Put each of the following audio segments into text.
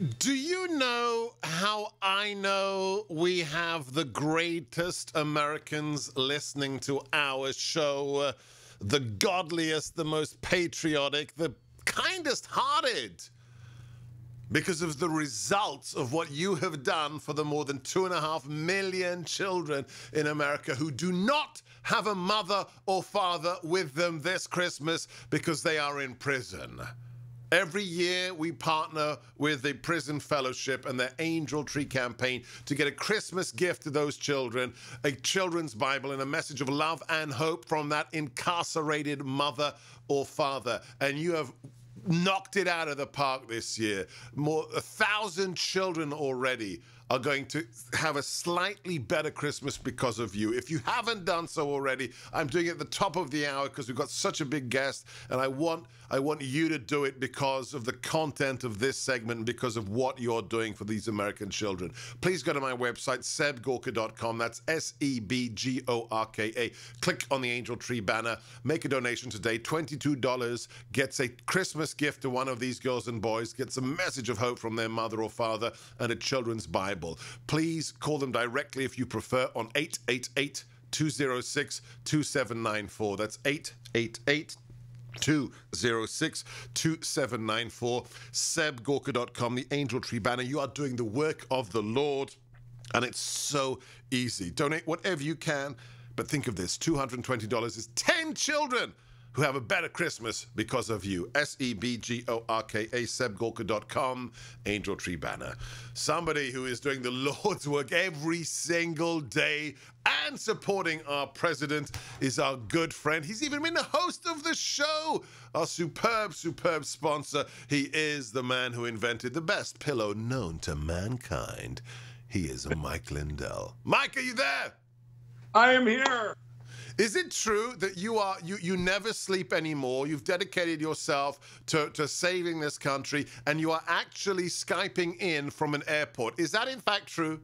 Do you know how I know we have the greatest Americans listening to our show? The godliest, the most patriotic, the kindest hearted. Because of the results of what you have done for the more than 2.5 million children in America who do not have a mother or father with them this Christmas because they are in prison. Every year, we partner with the Prison Fellowship and their Angel Tree campaign to get a Christmas gift to those children, a children's Bible, and a message of love and hope from that incarcerated mother or father. And you have knocked it out of the park this year. 1,000 children already are going to have a slightly better Christmas because of you. If you haven't done so already, I'm doing it at the top of the hour because we've got such a big guest, and I want you to do it because of the content of this segment and because of what you're doing for these American children. Please go to my website, sebgorka.com. That's SEBGORKA. Click on the Angel Tree banner. Make a donation today. $22 gets a Christmas gift to one of these girls and boys, gets a message of hope from their mother or father, and a children's Bible. Please call them directly if you prefer on 888-206-2794. That's 888-206-2794. sebgorka.com, the Angel Tree banner. You are doing the work of the Lord, and it's so easy. Donate whatever you can, but think of this. $220 is 10 children who have a better Christmas because of you. SEBGORKA, sebgorka.com, Angel Tree banner. Somebody who is doing the Lord's work every single day and supporting our president is our good friend. He's even been the host of the show, our superb sponsor. He is the man who invented the best pillow known to mankind. He is Mike Lindell. Mike, are you there? I am here. Is it true that you never sleep anymore? You've dedicated yourself to saving this country, and you are actually Skyping in from an airport. Is that in fact true?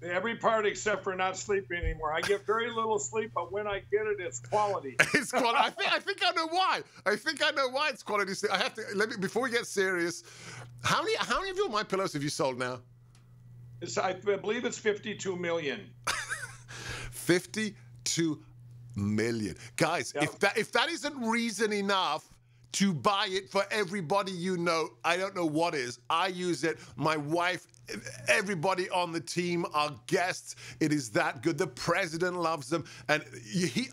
Every part except for not sleeping anymore. I get very little sleep, but when I get it, it's quality. It's quality. I think I know why. I think I know why it's quality sleep. I have to before we get serious. How many of your My Pillows have you sold now? I believe it's 52 million. 52 million. Guys, Yep. if that isn't reason enough to buy it for everybody you know, I don't know what is. I use it. My wife, everybody on the team, our guests, it is that good. The president loves them. And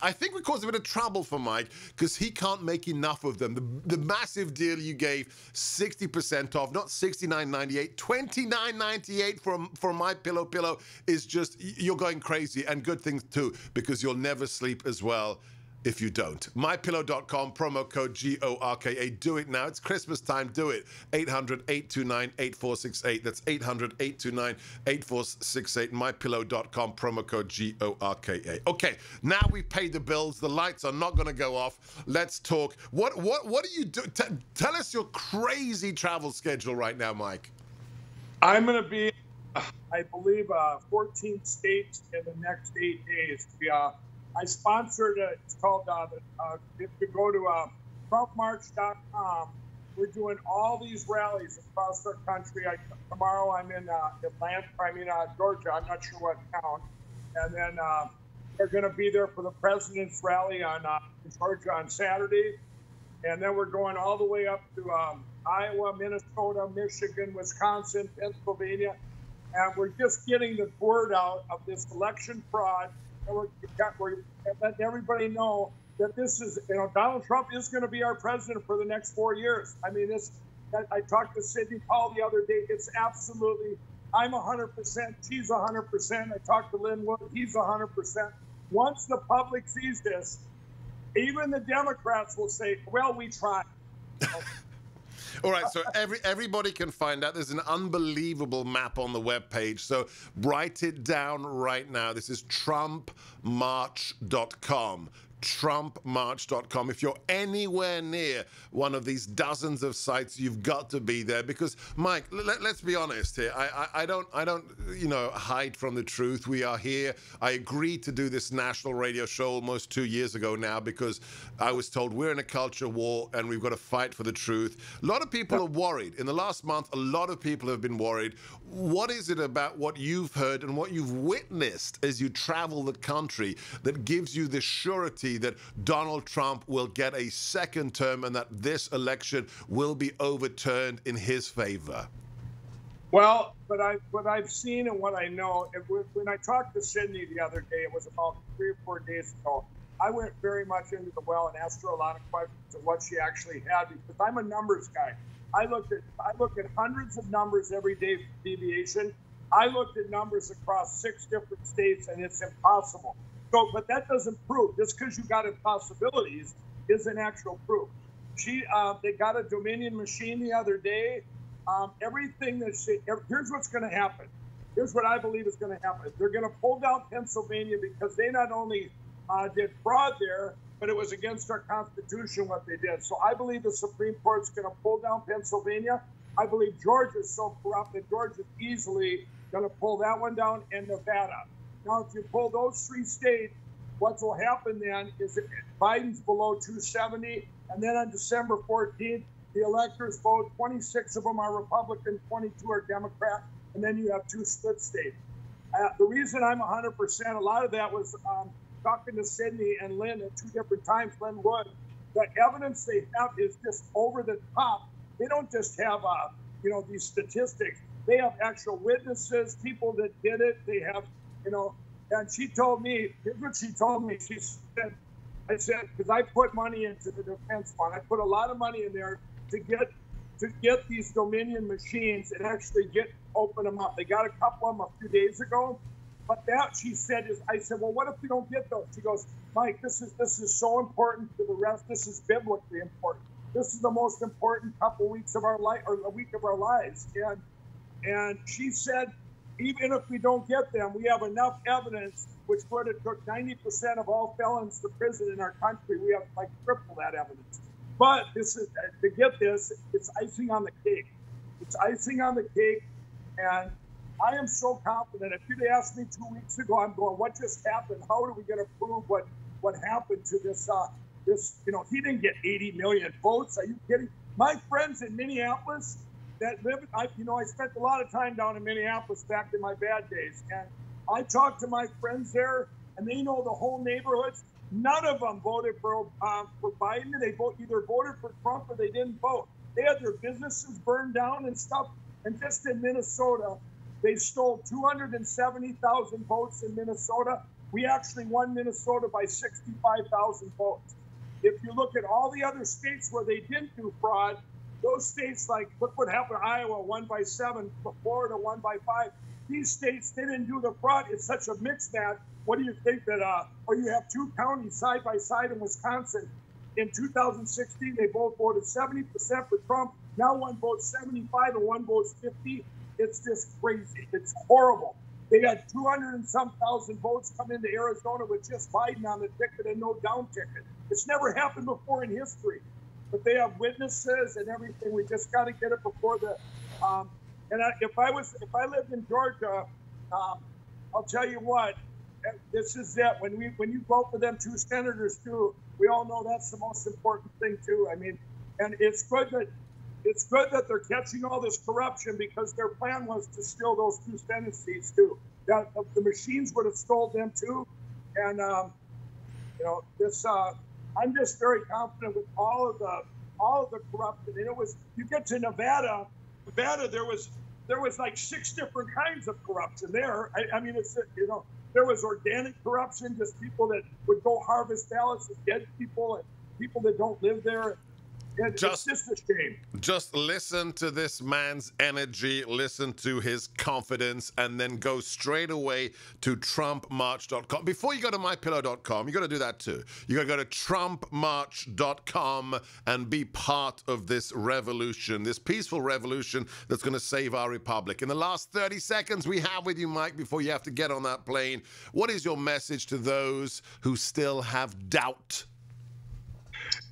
I think we caused a bit of trouble for Mike because he can't make enough of them. The massive deal you gave, 60% off, not $69.98, $29.98 for My Pillow is just, you're going crazy. And good things too, because you'll never sleep as well if you don't. MyPillow.com, promo code GORKA. Do it now. It's Christmas time. Do it. 800-829-8468. That's 800-829-8468. MyPillow.com, promo code GORKA. Okay, now we've paid the bills. The lights are not going to go off. Let's talk. What do you do? Tell us your crazy travel schedule right now, Mike. I'm going to be, I believe, 14 states in the next 8 days. I sponsored it's called, if you go to TrumpMarch.com, we're doing all these rallies across our country. Tomorrow I'm in Georgia, I'm not sure what town. And then we're going to be there for the president's rally in Georgia on Saturday. And then we're going all the way up to Iowa, Minnesota, Michigan, Wisconsin, Pennsylvania. And we're just getting the word out of this election fraud. And we're letting everybody know that this is, Donald Trump is going to be our president for the next 4 years. I mean, I talked to Sidney Powell the other day. It's absolutely, I'm 100%, she's 100%. I talked to Lindell, he's 100%. Once the public sees this, even the Democrats will say, well, we tried. All right, so everybody can find out. There's an unbelievable map on the webpage, so write it down right now. This is TrumpMarch.com. trumpmarch.com. If you're anywhere near one of these dozens of sites, you've got to be there because, Mike, let's be honest here. I don't hide from the truth. We are here. I agreed to do this national radio show almost 2 years ago now because I was told we're in a culture war and we've got to fight for the truth. A lot of people are worried. In the last month, a lot of people have been worried. What is it about what you've heard and what you've witnessed as you travel the country that gives you the surety that Donald Trump will get a second term and that this election will be overturned in his favor? Well, what I've seen and what I know, when I talked to Sydney the other day, it was about 3 or 4 days ago, I went very much into the well and asked her a lot of questions of what she actually had because I'm a numbers guy. I look at hundreds of numbers every day for deviation. I looked at numbers across 6 different states, and it's impossible. So, but that doesn't prove just because you got impossibilities isn't actual proof. They got a Dominion machine the other day. Everything here's what's going to happen. Here's what I believe is going to happen. They're going to pull down Pennsylvania because they not only did fraud there, but it was against our Constitution what they did. So I believe the Supreme Court's going to pull down Pennsylvania. I believe Georgia's so corrupt that Georgia's easily going to pull that one down, and Nevada. Now, if you pull those 3 states, what will happen then is that Biden's below 270, and then on December 14th, the electors vote. 26 of them are Republican, 22 are Democrat, and then you have 2 split states. The reason I'm 100%, a lot of that was talking to Sydney and Lynn at 2 different times, Lynn Wood. The evidence they have is just over the top. They don't just have, these statistics. They have actual witnesses, people that did it. They have, and she told me, here's what she told me. She said, I said, because I put money into the defense fund. I put a lot of money in there to get these Dominion machines and actually open them up. They got a couple of them a few days ago. But that, she said, I said, well, what if we don't get those? She goes, Mike, this is so important to the rest. This is biblically important. This is the most important couple weeks of our life, or a week of our lives. And she said, even if we don't get them, we have enough evidence, which would have took 90% of all felons to prison in our country. We have like triple that evidence. But this is to get this, it's icing on the cake. It's icing on the cake, and I am so confident. If you'd asked me 2 weeks ago, I'm going, what just happened? How are we going to prove what happened to this? He didn't get 80 million votes. Are you kidding? My friends in Minneapolis that live, I spent a lot of time down in Minneapolis back in my bad days, and I talked to my friends there, and they know the whole neighborhoods. None of them voted for Biden. They either voted for Trump or they didn't vote. They had their businesses burned down and stuff. And just in Minnesota, they stole 270,000 votes in Minnesota. We actually won Minnesota by 65,000 votes. If you look at all the other states where they didn't do fraud, those states, like, look what happened. Iowa won by 7, Florida won by 5. These states, they didn't do the fraud. It's such a mixed match. What do you think that, or you have 2 counties side by side in Wisconsin. In 2016, they both voted 70% for Trump. Now one votes 75 and one votes 50. It's just crazy. It's horrible. They had 200 and some thousand votes come into Arizona with just Biden on the ticket and no down ticket. It's never happened before in history. But they have witnesses and everything. We just got to get it before the. If I lived in Georgia, I'll tell you what. This is it. When you vote for them 2 senators too, we all know that's the most important thing too. I mean, and it's good that they're catching all this corruption because their plan was to steal those 2 Senate seats too. That the machines would have stole them too, and I'm just very confident with all of the corruption. And it was, you get to Nevada, there was like 6 different kinds of corruption there. I mean, it's there was organic corruption, just people that would go harvest ballots of dead people and people that don't live there. It's just a shame. Just listen to this man's energy, listen to his confidence, and then go straight away to TrumpMarch.com. Before you go to MyPillow.com, you got to do that too. You got to go to TrumpMarch.com and be part of this revolution, this peaceful revolution that's going to save our republic. In the last 30 seconds we have with you, Mike, before you have to get on that plane, what is your message to those who still have doubt?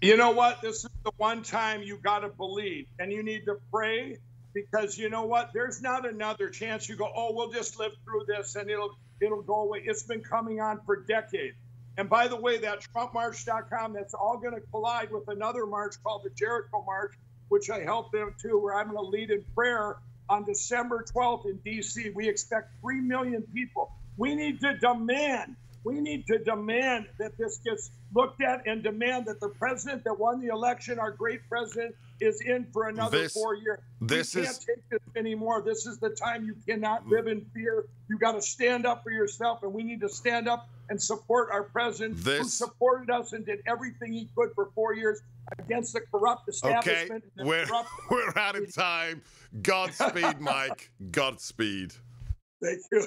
You know what? This is the one time you got to believe, and you need to pray, because you know what? There's not another chance. You go, oh, we'll just live through this and it'll go away. It's been coming on for decades. And by the way, that TrumpMarch.com, that's all going to collide with another march called the Jericho March, which I helped them too, where I'm going to lead in prayer on December 12th in D.C. We expect 3 million people. We need to demand that this gets looked at, and demand that the president that won the election, our great president, is in for another 4 years. We can't take this anymore. This is the time. You cannot live in fear. You got to stand up for yourself, and we need to stand up and support our president, who supported us and did everything he could for 4 years against the corrupt establishment. Okay, we're out of time. Godspeed, Mike. Godspeed. Thank you.